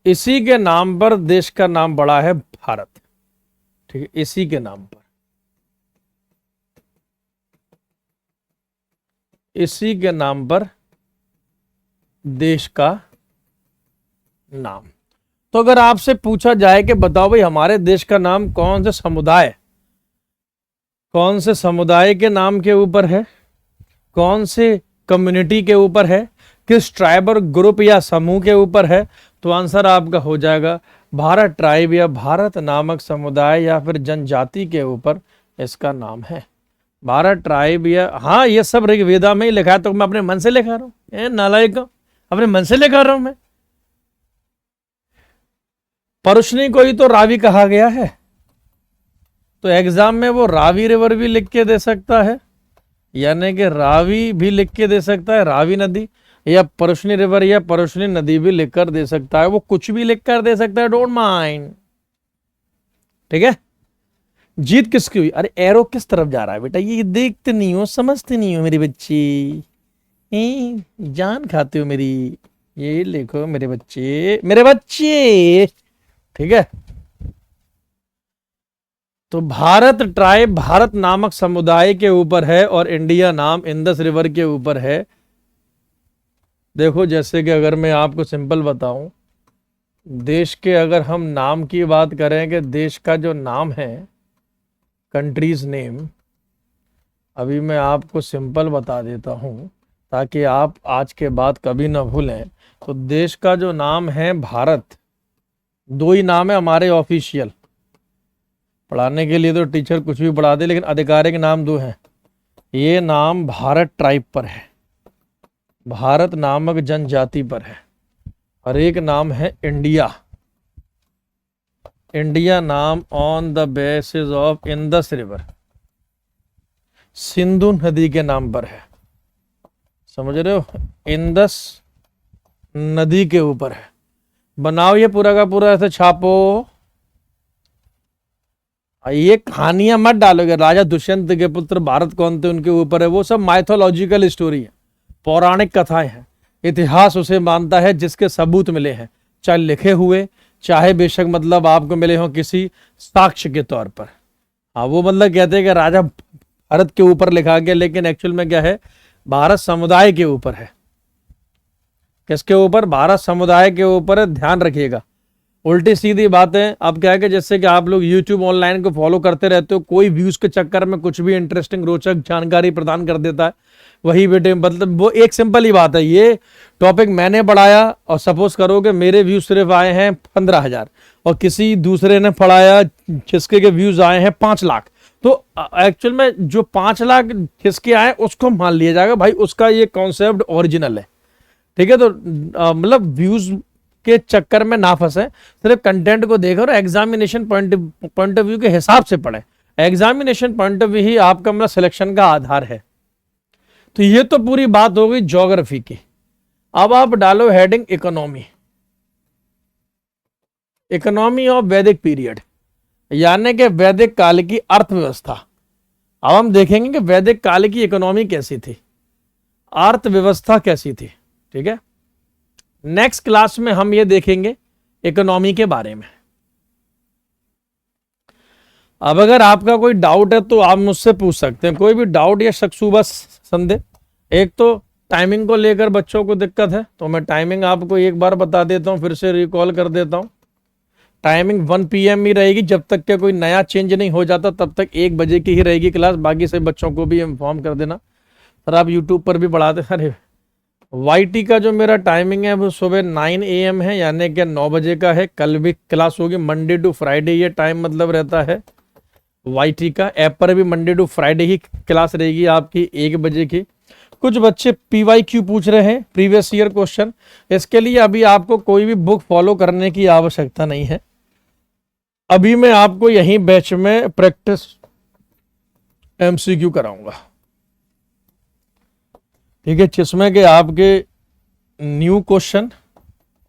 इसी के नाम पर देश का नाम पड़ा है भारत, ठीक है, इसी के नाम पर, इसी के नाम पर देश का नाम। तो अगर आपसे पूछा जाए कि बताओ भाई हमारे देश का नाम कौन से समुदाय, कौन से समुदाय के नाम के ऊपर है, कौन से कम्युनिटी के ऊपर है, किस ट्राइबल ग्रुप या समूह के ऊपर है, तो आंसर आपका हो जाएगा भारत ट्राइब या भारत नामक समुदाय या फिर जनजाति के ऊपर इसका नाम है भारत ट्राइब या, हाँ ये सब ऋग्वेदा में ही लिखा है, तो मैं अपने मन से लिखा रहा हूँ, नालायक अपने मन से लिखा रहा हूं मैं। परुष्णी को ही तो रावी कहा गया है, तो एग्जाम में वो रावी रिवर भी लिख के दे सकता है, यानी कि रावी भी लिख के दे सकता है, रावी नदी, या परुष्णी रिवर या परुष्णी नदी भी लिख कर दे सकता है, वो कुछ भी लिख कर दे सकता है, डोंट माइंड, ठीक है। जीत किसकी हुई, अरे एरो किस तरफ जा रहा है बेटा, ये देखते नहीं हो, समझते नहीं हो मेरी बच्ची, जान खाते हो मेरी, ये लिखो मेरे बच्चे, मेरे बच्चे, ठीक है। तो भारत ट्राइब भारत नामक समुदाय के ऊपर है और इंडिया नाम इंदस रिवर के ऊपर है। देखो जैसे कि अगर मैं आपको सिंपल बताऊं, देश के अगर हम नाम की बात करें कि देश का जो नाम है कंट्रीज नेम, अभी मैं आपको सिंपल बता देता हूं ताकि आप आज के बाद कभी ना भूलें। तो देश का जो नाम है भारत, दो ही नाम है हमारे ऑफिशियल, पढ़ाने के लिए तो टीचर कुछ भी पढ़ा दे, लेकिन आधिकारिक नाम दो हैं। ये नाम भारत ट्राइब पर है, भारत नामक जनजाति पर है, और एक नाम है इंडिया। इंडिया नाम on the basis of Indus river, Sindhu नदी के नाम पर है। समझ रहे हो, इंडस नदी के ऊपर है। बनाओ ये पूरा का पूरा, ऐसे छापो। ये कहानियां मत डालोगे, राजा दुष्यंत के पुत्र भारत कौन थे उनके ऊपर है, वो सब माइथोलॉजिकल स्टोरी है, पौराणिक कथाएं हैं। इतिहास उसे मानता है जिसके सबूत मिले हैं, चाहे लिखे हुए, चाहे बेशक मतलब आपको मिले हो किसी साक्ष्य के तौर पर। हाँ, वो मतलब कहते हैं कि राजा भारत के ऊपर लिखा गया, लेकिन एक्चुअल में क्या है, भारत समुदाय के ऊपर है। किसके ऊपर? भारत समुदाय के ऊपर है, ध्यान रखिएगा। उल्टी सीधी बातें। अब क्या है कि जैसे कि आप लोग YouTube ऑनलाइन को फॉलो करते रहते हो, कोई व्यूज के चक्कर में कुछ भी इंटरेस्टिंग रोचक जानकारी प्रदान कर देता है, वही बेटे मतलब वो एक सिंपल ही बात है। ये टॉपिक मैंने पढ़ाया और सपोज करो कि मेरे व्यूज सिर्फ आए हैं 15,000 और किसी दूसरे ने पढ़ाया जिसके के व्यूज आए हैं 5 लाख, तो एक्चुअल में जो 5 लाख जिसके आए उसको मान लिया जाएगा भाई उसका ये कॉन्सेप्ट ओरिजिनल है। ठीक है, तो मतलब व्यूज के चक्कर में ना फंसे, सिर्फ कंटेंट को देखो और एग्जामिनेशन पॉइंट ऑफ व्यू के हिसाब से पढ़े। एग्जामिनेशन पॉइंट ऑफ व्यू ही आपका मतलब सिलेक्शन का आधार है। तो ये तो पूरी बात हो गई ज्योग्राफी की। अब आप डालो हेडिंग इकोनॉमी, इकोनॉमी ऑफ वैदिक पीरियड, यानी कि वैदिक काल की अर्थव्यवस्था। अब हम देखेंगे कि वैदिक काल की इकोनॉमी कैसी थी, अर्थव्यवस्था कैसी थी। ठीक है, नेक्स्ट क्लास में हम ये देखेंगे इकोनॉमी के बारे में। अब अगर आपका कोई डाउट है तो आप मुझसे पूछ सकते हैं, कोई भी डाउट या शक शुबा संदेह। एक तो टाइमिंग को लेकर बच्चों को दिक्कत है, तो मैं टाइमिंग आपको एक बार बता देता हूं, फिर से रिकॉल कर देता हूं। टाइमिंग 1 PM ही रहेगी, जब तक के कोई नया चेंज नहीं हो जाता तब तक 1 बजे की ही रहेगी क्लास। बाकी से बच्चों को भी इन्फॉर्म कर देना। सर आप यूट्यूब पर भी बढ़ाते, अरे YT का जो मेरा टाइमिंग है वो सुबह 9 AM है, यानी कि 9 बजे का है। कल भी क्लास होगी, मंडे टू फ्राइडे ये टाइम मतलब रहता है YT का। ऐप पर भी मंडे टू फ्राइडे ही क्लास रहेगी आपकी 1 बजे की। कुछ बच्चे PYQ पूछ रहे हैं, प्रीवियस ईयर क्वेश्चन। इसके लिए अभी आपको कोई भी बुक फॉलो करने की आवश्यकता नहीं है। अभी मैं आपको यहीं बैच में प्रैक्टिस MCQ कराऊंगा। ठीक है, जिसमें कि आपके न्यू क्वेश्चन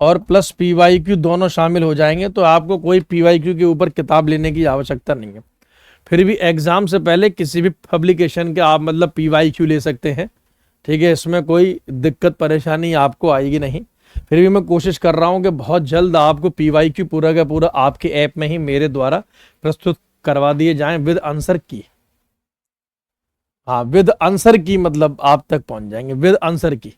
और प्लस PYQ दोनों शामिल हो जाएंगे, तो आपको कोई PYQ के ऊपर किताब लेने की आवश्यकता नहीं है। फिर भी एग्जाम से पहले किसी भी पब्लिकेशन के आप मतलब PYQ ले सकते हैं। ठीक है, इसमें कोई दिक्कत परेशानी आपको आएगी नहीं। फिर भी मैं कोशिश कर रहा हूं कि बहुत जल्द आपको PYQ पूरा का पूरा आपके ऐप में ही मेरे द्वारा प्रस्तुत करवा दिए जाएं विद आंसर की। हाँ, विद आंसर की मतलब आप तक पहुंच जाएंगे विद आंसर की।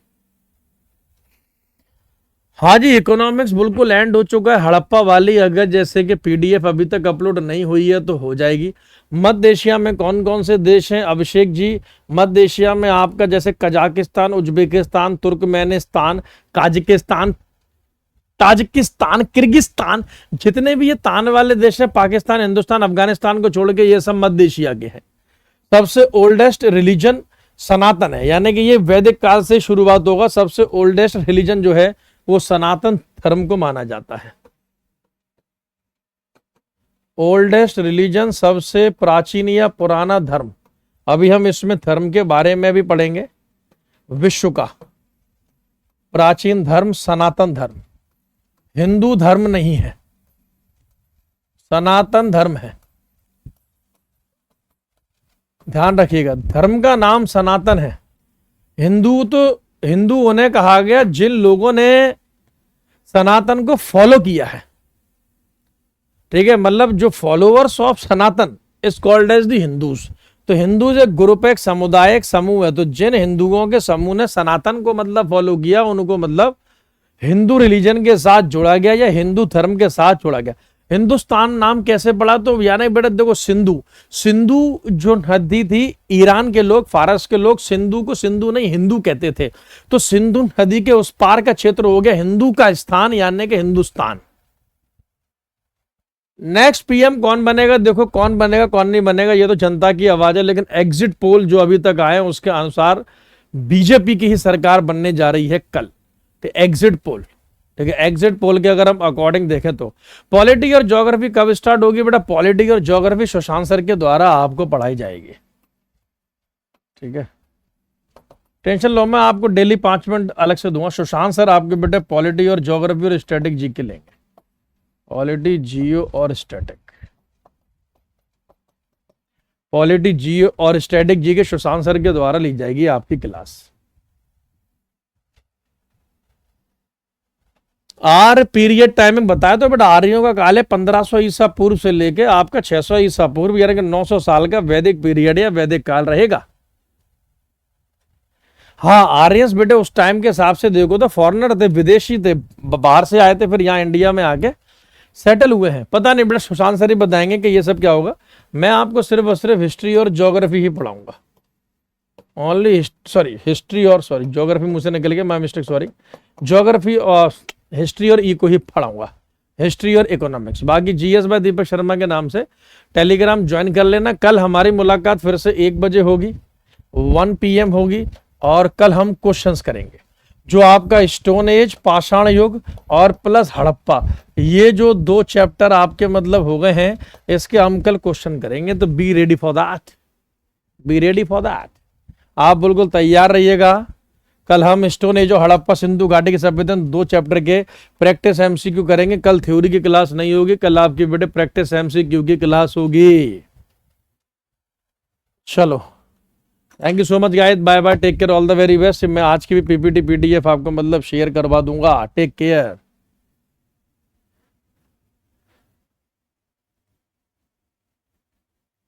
हाँ जी, इकोनॉमिक्स बिल्कुल एंड हो चुका है। हड़प्पा वाली अगर जैसे कि PDF अभी तक अपलोड नहीं हुई है तो हो जाएगी। मध्य एशिया में कौन कौन से देश हैं अभिषेक जी? मध्य एशिया में आपका जैसे Kazakhstan, Uzbekistan, Turkmenistan, Kazakhstan, Tajikistan, Kyrgyzstan, जितने भी ये तान वाले देश हैं, पाकिस्तान, हिंदुस्तान, अफगानिस्तान को छोड़ के ये सब मध्य एशिया के हैं। सबसे ओल्डेस्ट रिलीजन सनातन है, यानी कि ये वैदिक काल से शुरुआत होगा। सबसे ओल्डेस्ट रिलीजन जो है वो सनातन धर्म को माना जाता है। ओल्डेस्ट रिलीजन, सबसे प्राचीन या पुराना धर्म। अभी हम इसमें धर्म के बारे में भी पढ़ेंगे। विश्व का प्राचीन धर्म सनातन धर्म, हिंदू धर्म नहीं है, सनातन धर्म है। ध्यान रखिएगा, धर्म का नाम सनातन है। हिंदू तो हिंदू उन्हें कहा गया जिन लोगों ने सनातन को फॉलो किया है। ठीक है, मतलब जो followers of Sanatan is called as the Hindus. तो हिंदूज एक ग्रुप, एक समुदाय, एक समूह है। तो जिन हिंदुओं के समूह ने सनातन को मतलब फॉलो किया, उनको मतलब हिंदू रिलीजन के साथ जोड़ा गया या हिंदू धर्म के साथ जोड़ा गया। हिंदुस्तान नाम कैसे पड़ा? तो यानी बेटा देखो, सिंधु, सिंधु जो नदी थी, ईरान के लोग, फारस के लोग सिंधु को सिंधु नहीं हिंदू कहते थे, तो सिंधु नदी के उस पार का क्षेत्र हो गया हिंदू का स्थान, यानी कि हिंदुस्तान। नेक्स्ट पीएम कौन बनेगा? देखो कौन बनेगा कौन नहीं बनेगा ये तो जनता की आवाज है, लेकिन एग्जिट पोल जो अभी तक आए उसके अनुसार बीजेपी की ही सरकार बनने जा रही है कल। तो एग्जिट पोल, ठीक है, एग्जिट पोल के अगर हम अकॉर्डिंग देखें तो पॉलिटी और ज्योग्राफी कब स्टार्ट होगी? बेटा पॉलिटी और ज्योग्राफी सुशांत सर के द्वारा आपको पढ़ाई जाएगी, ठीक है, टेंशन लो, मैं आपको डेली 5 मिनट अलग से दूंगा। सुशांत सर आपके बेटे पॉलिटी और ज्योग्राफी और स्टैटिक जी के लेंगे, पॉलिटी, जियो और स्टैटिक, पॉलिटी, जियो और स्टैटिक जी के सुशांत सर के द्वारा ली जाएगी आपकी क्लास। आर पीरियड टाइमिंग बताया तो बेटा आर्यों का काल है 1500 ईसा पूर्व से लेके आपका 600 ईसा पूर्व, यानी कि 900 साल का वैदिक पीरियड या वैदिक काल रहेगा। हाँ, आर्यंस बेटे उस टाइम के हिसाब से देखो तो फॉरेनर थे, विदेशी थे, बाहर से आए थे, फिर यहाँ इंडिया में आके सेटल हुए हैं। पता नहीं बेटा, सुशांत सर ही बताएंगे कि ये सब क्या होगा। मैं आपको सिर्फ और सिर्फ हिस्ट्री और ज्योग्राफी ही पढ़ाऊंगा, ओनली हिस्ट्री और ज्योग्राफी मुझसे निकल गया, माय मिस्टेक, सॉरी, ज्योग्राफी और हिस्ट्री और को ही पढ़ाऊंगा, हिस्ट्री और इकोनॉमिक्स। बाकी जीएस बाय दीपक शर्मा के नाम से टेलीग्राम ज्वाइन कर लेना। कल हमारी मुलाकात फिर से 1 बजे होगी, 1 PM होगी, और कल हम क्वेश्चंस करेंगे जो आपका स्टोन एज, पाषाण युग और प्लस हड़प्पा, ये जो 2 चैप्टर आपके मतलब हो गए हैं, इसके हम कल क्वेश्चन करेंगे। तो be ready for that, be ready for that, आप बिल्कुल तैयार रहिएगा। कल हम स्टोन एज और हड़प्पा सिंधु घाटी के सभ्यता 2 चैप्टर के प्रैक्टिस एमसीक्यू करेंगे। कल थ्योरी की क्लास नहीं होगी, कल आपकी बेटे प्रैक्टिस एमसीक्यू की क्लास होगी। चलो, thank you so much guys, bye bye, take care, all the very best. मैं आज की भी पीपीटी पीडीएफ आपको मतलब शेयर करवा दूंगा। Take care.